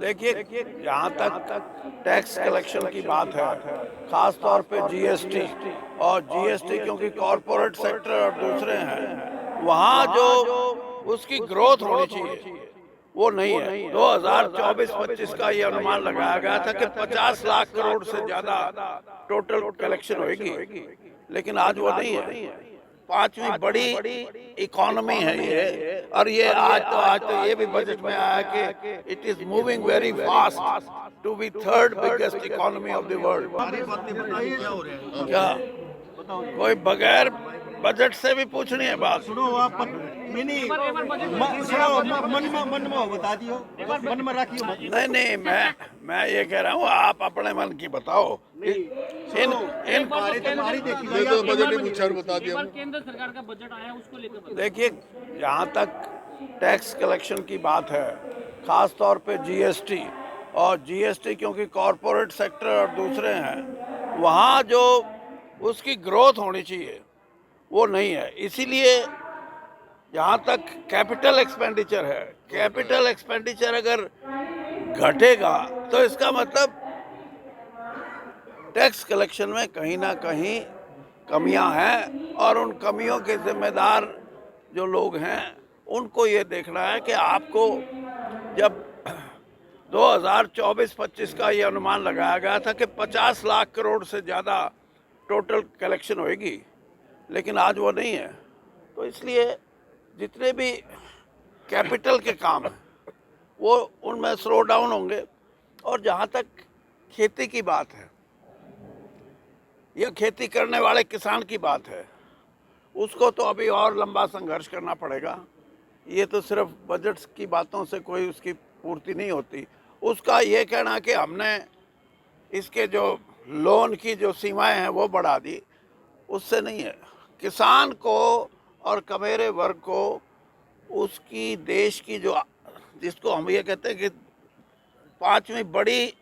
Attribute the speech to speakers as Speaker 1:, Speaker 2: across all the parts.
Speaker 1: देखिए, जहाँ तक टैक्स कलेक्शन की बात है, खास तौर पे जीएसटी, और जीएसटी क्योंकि कॉरपोरेट सेक्टर और दूसरे हैं, वहाँ जो उसकी ग्रोथ होनी चाहिए वो नहीं है। 2024-25 का ये अनुमान लगाया गया था कि 50 लाख करोड़ से ज्यादा टोटल कलेक्शन होगी, लेकिन आज वो नहीं है। पांचवी बड़ी इकोनॉमी है ये, और ये आज तो ये भी बजट में आया कि it is moving very fast to be third biggest economy of the world. क्या कोई बगैर बजट से भी पूछनी है बात?
Speaker 2: सुनो आप मन में बता दियो, मन में रखियो मत।
Speaker 1: नहीं, मैं ये कह रहा हूँ, आप अपने मन की बताओ। इन
Speaker 3: बजट ही पूछा और बता दिया।
Speaker 4: केंद्र सरकार का बजट आया उसको लेकर
Speaker 1: देखिए, जहाँ तक टैक्स कलेक्शन की बात है, खास तौर पे जीएसटी, और जीएसटी क्योंकि कॉरपोरेट सेक्टर और दूसरे हैं, वहाँ जो उसकी ग्रोथ होनी चाहिए वो नहीं है। इसीलिए जहाँ तक कैपिटल एक्सपेंडिचर है, कैपिटल एक्सपेंडिचर अगर घटेगा तो इसका मतलब टैक्स कलेक्शन में कहीं ना कहीं कमियां हैं, और उन कमियों के जिम्मेदार जो लोग हैं उनको ये देखना है कि आपको जब 2024-25 का ये अनुमान लगाया गया था कि 50 लाख करोड़ से ज़्यादा टोटल कलेक्शन होएगी, लेकिन आज वो नहीं है। तो इसलिए जितने भी कैपिटल के काम हैं वो उनमें स्लो डाउन होंगे। और जहाँ तक खेती की बात है या खेती करने वाले किसान की बात है, उसको तो अभी और लंबा संघर्ष करना पड़ेगा। ये तो सिर्फ बजट की बातों से कोई उसकी पूर्ति नहीं होती। उसका ये कहना कि हमने इसके जो लोन की जो सीमाएं हैं वो बढ़ा दी, उससे नहीं है। किसान को और कमेरे वर्ग को उसकी देश की जो, जिसको हम ये कहते हैं कि पांचवी बड़ी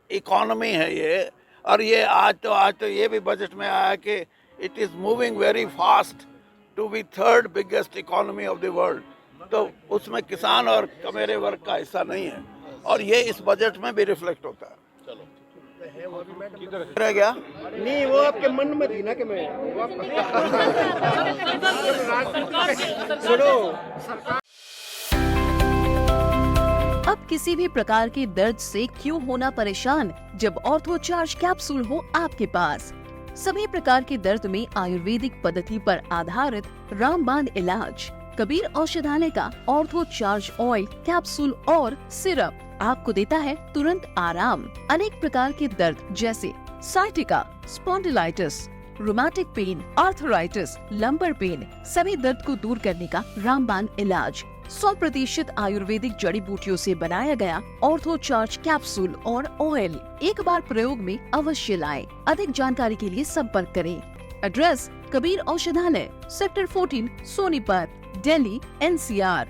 Speaker 1: इकोनॉमी है ये, और ये आज तो ये भी बजट में आया कि it is moving very fast to be third biggest economy of the world. तो उसमें किसान और कमेरे वर्ग का हिस्सा नहीं है, और ये इस बजट में भी रिफ्लेक्ट होता है। रह गया
Speaker 2: नहीं, वो आपके मन में थी ना कि मैं सुनो।
Speaker 5: अब किसी भी प्रकार के दर्द से क्यों होना परेशान, जब ऑर्थो चार्ज कैप्सूल हो आपके पास। सभी प्रकार के दर्द में आयुर्वेदिक पद्धति पर आधारित रामबाण इलाज। कबीर औषधालय का ऑर्थो चार्ज ऑयल, कैप्सूल और सिरप आपको देता है तुरंत आराम। अनेक प्रकार के दर्द जैसे sciatica, spondylitis, rheumatic pain, arthritis, lumbar pain, सभी दर्द को दूर करने का रामबाण इलाज 100% आयुर्वेदिक जड़ी बूटियों से बनाया गया ऑर्थो चार्ज कैप्सूल और ऑयल एक बार प्रयोग में अवश्य लाएं। अधिक जानकारी के लिए संपर्क करें। एड्रेस: कबीर औषधालय, सेक्टर 14, सोनीपत, दिल्ली, NCR।